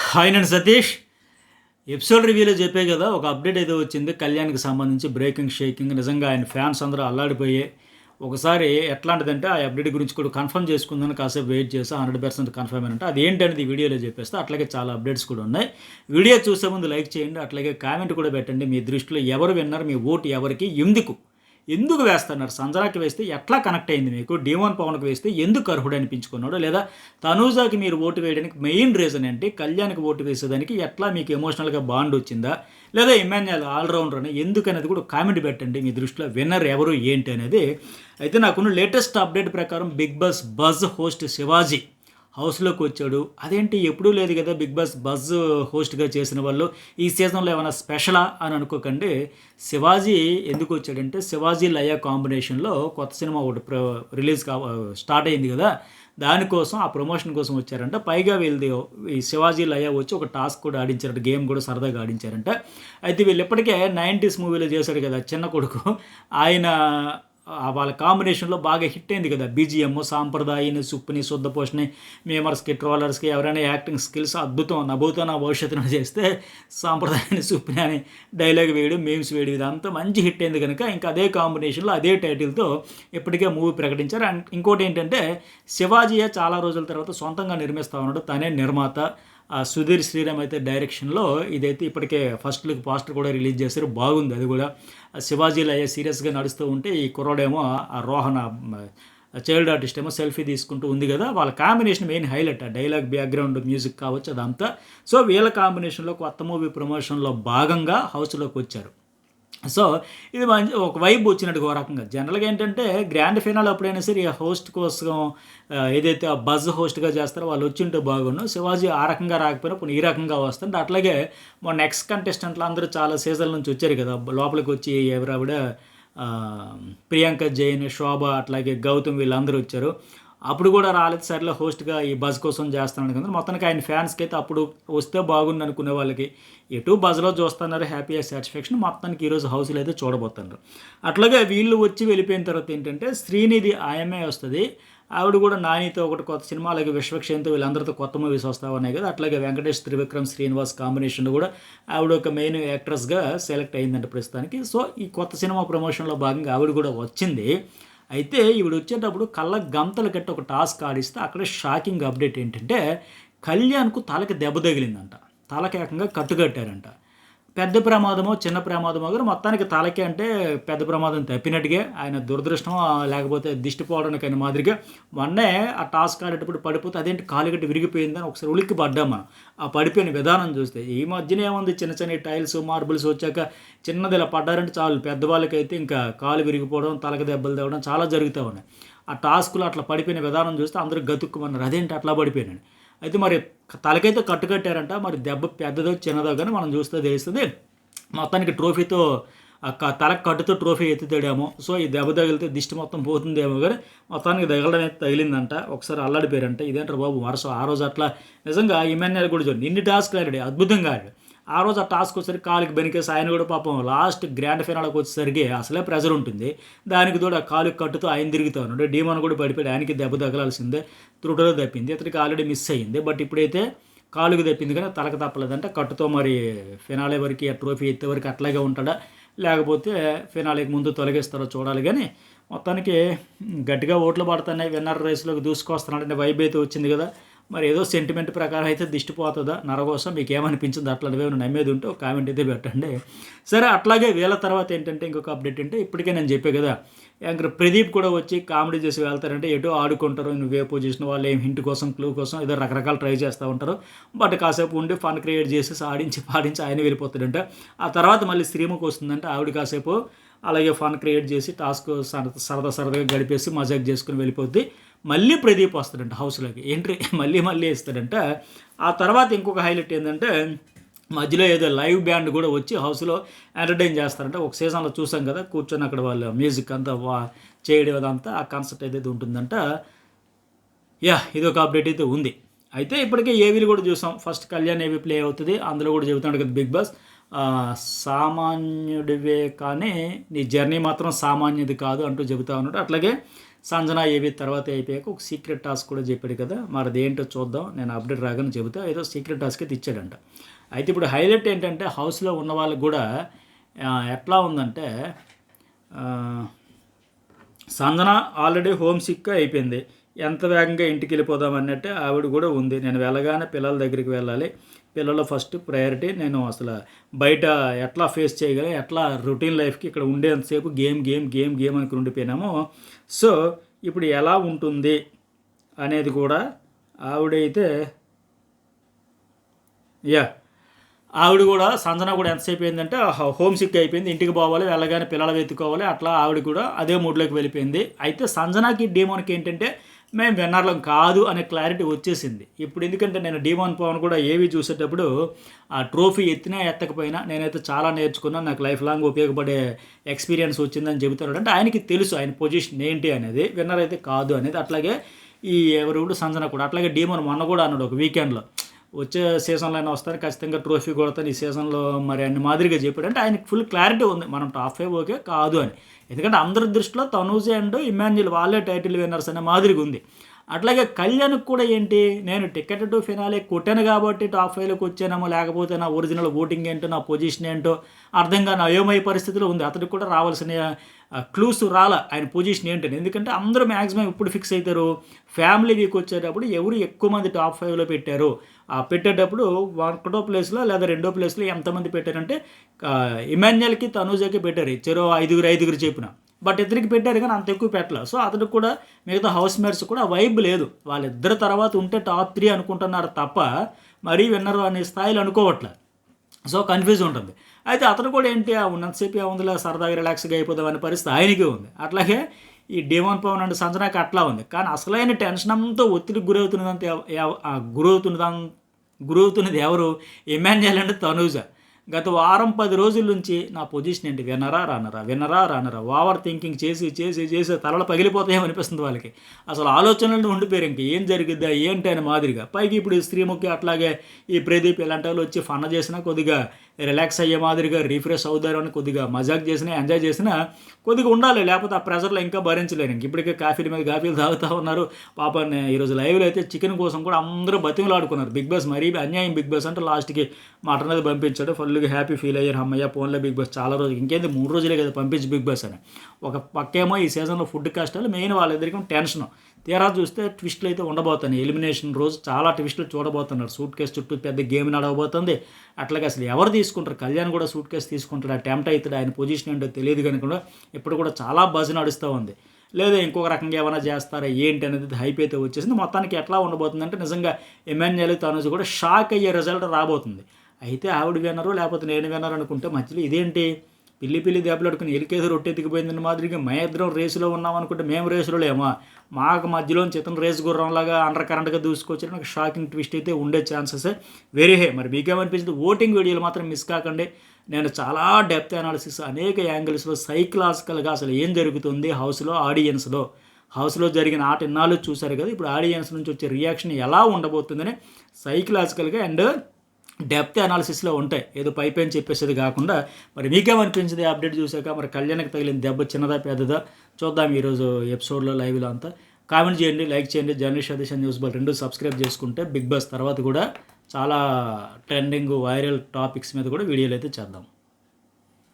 Hi నేను Satish. Episode రివ్యూలో చెప్పే కదా, ఒక అప్డేట్ అయితే వచ్చింది కళ్యాణ్కి సంబంధించి. బ్రేకింగ్ షేకింగ్, నిజంగా ఆయన ఫ్యాన్స్ అందరూ అల్లాడిపోయే ఒకసారి ఎట్లాంటిదంటే ఆ అప్డేట్ గురించి కూడా కన్ఫర్మ్ చేసుకుందని కాసేపు వెయిట్ చేసి 100% కన్ఫర్మ్ అంటే అది ఏంటనేది ఈ వీడియోలో చెప్పేస్తే. అట్లాగే చాలా అప్డేట్స్ కూడా ఉన్నాయి. వీడియో చూసే ముందు లైక్ చేయండి, అట్లాగే కామెంట్ కూడా పెట్టండి. మీ దృష్టిలో ఎవరు విన్నారు, మీ ఓటు ఎవరికి, ఎందుకు వేస్తున్నారు? సంజనాకి వేస్తే ఎట్లా కనెక్ట్ అయింది మీకు? డీమోన్ పవన్కి వేస్తే ఎందుకు అర్హుడు అనిపించుకున్నాడు? లేదా తనూజాకి మీరు ఓటు వేయడానికి మెయిన్ రీజన్ ఏంటి? కళ్యాణ్కి ఓటు వేసేదానికి ఎట్లా మీకు ఎమోషనల్గా బాండ్ వచ్చిందా? లేదా ఇమాన్యుయల్ ఆల్రౌండర్ అని ఎందుకు అనేది కూడా కామెంట్ పెట్టండి. మీ దృష్టిలో విన్నర్ ఎవరు ఏంటి అనేది. అయితే నాకున్న లేటెస్ట్ అప్డేట్ ప్రకారం big boss buzz host Shivaji హౌస్లోకి వచ్చాడు. అదేంటి, ఎప్పుడూ లేదు కదా బిగ్ బాస్ బజ్ హోస్ట్గా చేసిన వాళ్ళు, ఈ సీజన్లో ఏమైనా స్పెషలా అని అనుకోకండి. శివాజీ ఎందుకు వచ్చాడంటే, శివాజీ లయ కాంబినేషన్లో కొత్త సినిమా ఒకటి స్టార్ట్ అయింది కదా, దానికోసం ఆ ప్రమోషన్ కోసం వచ్చారంట. పైగా వీళ్ళది ఈ శివాజీ లయ వచ్చి ఒక టాస్క్ కూడా ఆడించారంట, గేమ్ కూడా సరదాగా ఆడించారంట. అయితే వీళ్ళు ఇప్పటికే 90s మూవీలో చేశారు కదా చిన్న కొడుకు, ఆయన వాళ్ళ కాంబినేషన్లో బాగా హిట్ అయింది కదా బీజిఎం. సాంప్రదాయని, సుప్పుని, శుద్ధపోషని, మేమర్స్కి, ట్రోలర్స్కి ఎవరైనా యాక్టింగ్ స్కిల్స్ అద్భుతం, నభూతో నా భవిష్యత్తును చేస్తే సాంప్రదాయాన్ని, సుప్పుని అని డైలాగ్ వేయడం, మీమ్స్ వేయడం, ఇదంతా మంచి హిట్ అయింది కనుక ఇంకా అదే కాంబినేషన్లో అదే టైటిల్తో ఇప్పటికే మూవీ ప్రకటించారు. అండ్ ఇంకోటి ఏంటంటే, శివాజీయే చాలా రోజుల తర్వాత సొంతంగా నిర్మిస్తూ ఉన్నాడు, తనే నిర్మాత. సుధీర్ శ్రీరామ్ అయితే డైరెక్షన్లో ఇదైతే ఇప్పటికే ఫస్ట్ లుక్ పోస్టర్ కూడా రిలీజ్ చేశారు, బాగుంది అది కూడా. శివాజీలో అయ్యే సీరియస్గా నడుస్తూ ఉంటే ఈ కుర్రాడేమో ఆ రోహన్ చైల్డ్ ఆర్టిస్ట్ ఏమో సెల్ఫీ తీసుకుంటూ ఉంది కదా, వాళ్ళ కాంబినేషన్ మెయిన్ హైలైట్. ఆ డైలాగ్, బ్యాక్గ్రౌండ్ మ్యూజిక్ కావచ్చు అదంతా. సో వీళ్ళ కాంబినేషన్లో కొత్త మూవీ ప్రమోషన్లో భాగంగా హౌస్లోకి వచ్చారు. సో ఇది మంచి ఒక వైబ్ వచ్చినట్టు ఒక రకంగా. జనరల్గా ఏంటంటే గ్రాండ్ ఫినాల్ ఎప్పుడైనా సరే హోస్ట్ కోసం ఏదైతే ఆ బజ్ హోస్ట్గా చేస్తారో వాళ్ళు వచ్చింటే బాగుండు. శివాజీ ఆ రకంగా రాకపోయినా ఇప్పుడు ఈ రకంగా వస్తుంటే. అట్లాగే మన నెక్స్ట్ కంటెస్టెంట్లు అందరూ చాలా సీజన్ల నుంచి వచ్చారు కదా లోపలికి వచ్చి, ఎవరావిడ ప్రియాంక జైన్, శోభ, అట్లాగే గౌతమ్, వీళ్ళందరూ వచ్చారు. అప్పుడు కూడా రాలేదు, సరేలే హోస్ట్గా ఈ బజ్ కోసం చేస్తున్నాడు కదా. మొత్తానికి ఆయన ఫ్యాన్స్కి అయితే అప్పుడు వస్తే బాగుంది అనుకునే వాళ్ళకి ఎటు బజ్లో చూస్తున్నారు, హ్యాపీ సాటిస్ఫాక్షన్. మొత్తానికి ఈరోజు హౌస్లో అయితే చూడబోతున్నారు. అట్లాగే వీళ్ళు వచ్చి వెళ్ళిపోయిన తర్వాత ఏంటంటే శ్రీనిధి ఆయమే వస్తుంది. ఆవిడ కూడా నానితో ఒకటి కొత్త సినిమా, అలాగే విశ్వక్షేణ్తో వీళ్ళందరితో కొత్త మూవీస్ వస్తూ ఉన్నాయి కదా. అట్లాగే వెంకటేష్, త్రివిక్రమ్, శ్రీనివాస్ కాంబినేషన్లో కూడా ఆవిడ ఒక మెయిన్ యాక్ట్రెస్గా సెలెక్ట్ అయిందంట ప్రస్తుతానికి. సో ఈ కొత్త సినిమా ప్రమోషన్లో భాగంగా ఆవిడ కూడా వచ్చింది. అయితే ఈవిడ వచ్చేటప్పుడు కళ్ళ గంతలు కట్టి ఒక టాస్క్ ఆడిస్తే అక్కడ షాకింగ్ అప్డేట్ ఏంటంటే, కళ్యాణ్కు తలకి దెబ్బ తగిలిందంట. తలకి ఏకంగా కట్టుకట్టారంట. పెద్ద ప్రమాదమో చిన్న ప్రమాదమో కానీ మొత్తానికి తలకి అంటే పెద్ద ప్రమాదం తప్పినట్టుగా, ఆయన దురదృష్టం లేకపోతే దిష్టి పోవడానికి అయిన మాదిరిగా. మొన్నే ఆ టాస్క్ ఆడేటప్పుడు పడిపోతే అదేంటి కాలుగట్టి విరిగిపోయిందని ఒకసారి ఉలిక్కి పడ్డాం మనం. ఆ పడిపోయిన విధానం చూస్తే ఈ మధ్యన ఏముంది, చిన్న చిన్న టైల్స్, మార్బుల్స్ వచ్చాక చిన్నది ఇలా పడ్డారంటే చాలు, పెద్దవాళ్ళకైతే ఇంకా కాలు విరిగిపోవడం, తలకి దెబ్బలు తేవడం చాలా జరుగుతూ ఉన్నాయి. ఆ టాస్క్లో అట్లా పడిపోయిన విధానం చూస్తే అందరూ గతుక్కుమన్నారు, అదేంటి అట్లా పడిపోయినాను. అయితే మరి తలకైతే కట్టుకట్టారంట, మరి దెబ్బ పెద్దదో చిన్నదో కానీ మనం చూస్తే తెలుస్తుంది. మొత్తానికి ట్రోఫీతో తలకు కట్టుతో ట్రోఫీ ఎత్తుతాడేమో. సో ఈ దెబ్బ తగిలితే దిష్టి మొత్తం పోతుందేమో కానీ మొత్తానికి తగలడం అయితే తగిలిందంట. ఒకసారి అల్లాడిపోయారంట. ఇదేంటారు బాబు వరుస ఆ రోజు అట్లా. నిజంగా ఇమాన్యుయల్ కూడా చూడండి ఇన్ని టాస్క్లు ఆడాడు, అద్భుతంగా ఆడాడు. ఆ రోజు ఆ టాస్క్ వచ్చేసరికి కాలుకి బెనికేసి ఆయన కూడా పాపం లాస్ట్ గ్రాండ్ ఫినాల్కి వచ్చేసరికి అసలే ప్రెజర్ ఉంటుంది, దానికి తోడు ఆ కాలుకి కట్టుతో ఆయన తిరుగుతూ ఉన్నాడు. డీమోన్ కూడా పడిపోయాడు, ఆయనకి దెబ్బ తగలాల్సిందే. త్రుటలో తప్పింది, ఇతనికి ఆల్రెడీ మిస్ అయ్యింది. బట్ ఇప్పుడైతే కాలుకి తప్పింది కానీ తలకు తప్పలేదంటే కట్టుతో. మరి ఫినాలే వరకు ఆ ట్రోఫీ ఎత్తే వరకు అట్లాగే ఉంటాడా, లేకపోతే ఫినాలేకి ముందు తొలగిస్తారో చూడాలి. కానీ మొత్తానికి గట్టిగా ఓట్లు పడుతున్నాయి, విన్నర్ రేస్లోకి దూసుకొస్తున్నాడంటే వైబ్ అయితే వచ్చింది కదా. మరి ఏదో సెంటిమెంట్ ప్రకారం అయితే దిష్టి పోతుందా నరకోసం, మీకు ఏమనిపించింది? అట్లాంటివి ఏమైనా నమ్మేది ఉంటే ఒక కామెంట్ అయితే పెట్టండి. సరే, అట్లాగే వీళ్ళ తర్వాత ఏంటంటే ఇంకొక అప్డేట్ అంటే, ఇప్పటికే నేను చెప్పే కదా యాంకర్ ప్రదీప్ కూడా వచ్చి కామెడీ చేసి వెళ్తారంటే ఎటో ఆడుకుంటారు. నువ్వే పొజిషన్, వాళ్ళు ఏం హింట్ కోసం, క్లూ కోసం ఏదో రకరకాలు ట్రై చేస్తూ ఉంటారు. బట్ కాసేపు ఉండి ఫన్ క్రియేట్ చేసేసి ఆడించి పాడించి ఆయన వెళ్ళిపోతాడంట. ఆ తర్వాత మళ్ళీ శ్రీముఖి వస్తుందంటే ఆవిడ కాసేపు అలాగే ఫన్ క్రియేట్ చేసి టాస్క్ సరదాగా గడిపేసి మజాక్ చేసుకుని వెళ్ళిపోద్ది. మళ్ళీ ప్రదీప్ వస్తాడంట హౌస్లోకి, ఎంట్రీ మళ్ళీ ఇస్తాడంట. ఆ తర్వాత ఇంకొక హైలైట్ ఏంటంటే, మధ్యలో ఏదో లైవ్ బ్యాండ్ కూడా వచ్చి హౌస్లో ఎంటర్టైన్ చేస్తారంట. ఒక సీజన్లో చూసాం కదా, కూర్చొని అక్కడ వాళ్ళ మ్యూజిక్ అంతా చేయడం అదంతా ఆ కాన్సెప్ట్ ఏదైతే ఉంటుందంట. ఇది ఒక అప్డేట్ అయితే ఉంది. అయితే ఇప్పటికే ఏవీలు కూడా చూసాం. ఫస్ట్ కళ్యాణ్ ఏవి ప్లే అవుతుంది, అందులో కూడా చెబుతాడు కదా బిగ్ బాస్, సామాన్యుడివే కానీ నీ జర్నీ మాత్రం సామాన్యుది కాదు అంటూ చెబుతా ఉన్నాడు. అట్లాగే సంజన ఏవి తర్వాత అయిపోయాక ఒక సీక్రెట్ టాస్క్ కూడా చెప్పాడు కదా, మరి అదేంటో చూద్దాం, నేను అప్డేట్ రాగానే చెబుతా. ఏదో సీక్రెట్ టాస్క్ అయితే ఇచ్చాడంట. అయితే ఇప్పుడు హైలైట్ ఏంటంటే హౌస్లో ఉన్న వాళ్ళకి కూడా ఎట్లా ఉందంటే సంజన ఆల్రెడీ హోమ్ సిక్ అయిపోయింది. ఎంత వేగంగా ఇంటికి వెళ్ళిపోదాం అన్నట్టే ఆవిడ కూడా ఉంది. నేను వెళ్ళగానే పిల్లల దగ్గరికి వెళ్ళాలి, పిల్లల ఫస్ట్ ప్రయారిటీ, నేను అసలు బయట ఎట్లా ఫేస్ చేయగలను, ఎట్లా రొటీన్ లైఫ్కి ఇక్కడ ఉండేంతసేపు గేమ్ గేమ్ గేమ్ గేమ్ అనుకుని ఉండిపోయినాము. సో ఇప్పుడు ఎలా ఉంటుంది అనేది కూడా ఆవిడైతే ఆవిడ కూడా సంజన కూడా ఎంతసేపు అయిందంటే హోమ్ సిక్ అయిపోయింది, ఇంటికి పోవాలి, వెళ్ళగానే పిల్లలు వెతుక్కోవాలి, అట్లా ఆవిడ కూడా అదే మూడ్లోకి వెళ్ళిపోయింది. అయితే సంజనాకి డీమోన్కి ఏంటంటే మేము విన్నర్లం కాదు అనే క్లారిటీ వచ్చేసింది ఇప్పుడు. ఎందుకంటే నేను డీమోన్ పవన్ కూడా ఏవి చూసేటప్పుడు ఆ ట్రోఫీ ఎత్తినా ఎత్తకపోయినా నేనైతే చాలా నేర్చుకున్నాను, నాకు లైఫ్ లాంగ్ ఉపయోగపడే ఎక్స్పీరియన్స్ వచ్చిందని చెబుతున్నాడు. అంటే ఆయనకి తెలుసు ఆయన పొజిషన్ ఏంటి అనేది, విన్నర్ అయితే కాదు అనేది. అట్లాగే ఈ ఎవరు సంజన కూడా అట్లాగే డీమోన్ మొన్న కూడా అన్నాడు ఒక వీకెండ్లో, వచ్చే సీజన్లో అయినా వస్తాను, ఖచ్చితంగా ట్రోఫీ కొడతాను ఈ సీజన్లో మరి అన్ని మాదిరిగా చెప్పాడు. అంటే ఆయనకి ఫుల్ క్లారిటీ ఉంది మనం టాప్ 5 ఓకే కాదు అని. ఎందుకంటే అందరి దృష్టిలో తనూజ్ అండ్ ఇమాన్యుల్ వాళ్ళే టైటిల్ విన్నర్స్ అనే మాదిరిగా ఉంది. అట్లాగే కళ్యాణ్కి కూడా ఏంటి, నేను టికెట్ టు ఫినాలే కొట్టాను కాబట్టి టాప్ 5లోకి వచ్చానేమో, లేకపోతే నా ఒరిజినల్ ఓటింగ్ ఏంటో నా పొజిషన్ ఏంటో అర్థం కాని అయోమయ పరిస్థితిలో ఉంది. అతనికి కూడా రావాల్సిన క్లూస్ రాలా ఆయన పొజిషన్ ఏంటని. ఎందుకంటే అందరూ మ్యాక్సిమం ఇప్పుడు ఫిక్స్ అవుతారు, ఫ్యామిలీ వీక్ వచ్చేటప్పుడు ఎవరు ఎక్కువ మంది టాప్ 5లో పెట్టారు, పెట్టేటప్పుడు ఒకటో ప్లేస్లో లేదా రెండో ప్లేస్లో ఎంతమంది పెట్టారంటే ఇమాన్యుయల్కి తనూజకి పెట్టారు, చెరో ఐదుగురు చెప్పిన. బట్ ఇద్దరికి పెట్టారు కానీ అంత ఎక్కువ పెట్టలేదు. సో అతనికి కూడా మిగతా హౌస్ మేట్స్ కూడా వైబ్ లేదు, వాళ్ళిద్దరు తర్వాత ఉంటే టాప్ 3 అనుకుంటున్నారు తప్ప మరీ విన్నర్ అనే స్థాయిలో అనుకోవట్లేదు. సో కన్ఫ్యూజ్ ఉంటుంది. అయితే అతను కూడా ఏంటి ఉన్నంతసేపు ఏముందిలే సరదాగా రిలాక్స్గా అయిపోదాం అనే పరిస్థితి ఆయనకి ఉంది. అట్లాగే ఈ డీమోన్ పవన్ అండ్ సంజనాకి అట్లా ఉంది. కానీ అసలైన టెన్షన్ అంతా ఒత్తిడికి గురవుతున్నది ఎవరు, ఇమాన్యుయల్ అండ్ తనూజ. గత వారం 10 రోజుల నుంచి నా పొజిషన్ ఏంటి, విన్నరా ఓవర్ థింకింగ్ చేసి తలలు పగిలిపోతాయేమో అనిపిస్తుంది వాళ్ళకి. అసలు ఆలోచనలు ఉండిపోయారు, ఇంక ఏం జరిగిద్దా ఏంటి అని మాదిరిగా. పైకి ఇప్పుడు శ్రీముఖి అట్లాగే ఈ ప్రదీప్ ఇలాంటి వాళ్ళు వచ్చి ఫన్ చేసినా కొద్దిగా రిలాక్స్ అయ్యే మాదిరిగా రీఫ్రెష్ అవుతారు అని కొద్దిగా మజాక్ చేసినా ఎంజాయ్ చేసినా కొద్దిగా ఉండాలి, లేకపోతే ఆ ప్రెజర్లో ఇంకా భరించలేరు. ఇంక ఇప్పటికే కాఫీల మీద కాఫీలు తాగుతూ ఉన్నారు. పాప ఈరోజు లైవ్లో అయితే చికెన్ కోసం కూడా అందరూ బతిమలాడుకున్నారు. బిగ్ బాస్ మరీ అన్యాయం, బిగ్ బాస్ అంటే లాస్ట్కి మటన్ అది పంపించాడు, ఫుల్గా హ్యాపీ ఫీల్ అయ్యారు. అమ్మయ్య ఫోన్లో బిగ్ బాస్ చాలా రోజులు, ఇంకేంది 3 రోజులే కదా పంపించి బిగ్ బాస్ అని. ఒక పక్కేమో ఈ సీజన్లో ఫుడ్ కష్టాలు, మెయిన్ వాళ్ళిద్దరికీ టెన్షన్. తీరా చూస్తే ట్విస్టులు అయితే ఉండబోతున్నాయి. ఎలిమినేషన్ రోజు చాలా ట్విస్టులు చూడబోతున్నారు. సూట్ కేసు చుట్టూ పెద్ద గేమ్ నడవబోతుంది. అట్లాగే అసలు ఎవరు తీసుకుంటారు, కళ్యాణ్ కూడా సూట్ కేసు తీసుకుంటాడు, అటెంప్ట్ అవుతాడు, ఆయన పొజిషన్ ఏంటో తెలియదు కనుక ఇప్పుడు కూడా చాలా బజ్ నడుస్తూ ఉంది. లేదా ఇంకొక రకంగా ఏమైనా చేస్తారా ఏంటి అనేది హైప్ అయితే వచ్చేసింది. మొత్తానికి ఎట్లా ఉండబోతుందంటే నిజంగా ఇమాన్యుయల్ తనూజ్ కూడా షాక్ అయ్యే రిజల్ట్ రాబోతుంది. అయితే ఆవిడ వినరు లేకపోతే నేను వినరు అనుకుంటే మధ్యలో ఇదేంటి పిల్లి దెబ్బలాడుకుని ఎలికేదో రొట్టె ఎత్తికిపోయిందని మాదిరిగా మేమిద్దరం రేసులో ఉన్నాం అనుకుంటే మేము రేసులో లేమా, మాకు మధ్యలో చిత్రం రేసు గుర్రంలాగా అండర్ కరెంట్గా దూసుకొచ్చి నాకు షాకింగ్ ట్విస్ట్ అయితే ఉండే ఛాన్సెస్ వెరీ హై. మరి మీకేమనిపించింది, ఓటింగ్ వీడియోలు మాత్రం మిస్ కాకండి. నేను చాలా డెప్త్ అనాలిసిస్ అనేక యాంగిల్స్లో సైకలాజికల్గా అసలు ఏం జరుగుతుంది హౌస్లో జరిగిన ఆట ఇన్నాళ్ళు చూశారు కదా, ఇప్పుడు ఆడియన్స్ నుంచి వచ్చే రియాక్షన్ ఎలా ఉండబోతుందని సైకలాజికల్గా అండ్ డెప్త్ అనాలిసిస్లో ఉంటాయి, ఏదో పైపైన చెప్పేసేది కాకుండా. మరి మీకేమనిపించింది అప్డేట్ చూసాక, మరి కళ్యాణ్కి తగిలిన దెబ్బ చిన్నదా పెద్దదా చూద్దాం ఈరోజు ఎపిసోడ్లో లైవ్లో అంతా. కామెంట్ చేయండి, లైక్ చేయండి. జర్నలిస్ట్ అదిషన్ న్యూస్ బాల్ 2 సబ్స్క్రైబ్ చేసుకుంటే బిగ్ బాస్ తర్వాత కూడా చాలా ట్రెండింగ్ వైరల్ టాపిక్స్ మీద కూడా వీడియోలు అయితే చేద్దాం.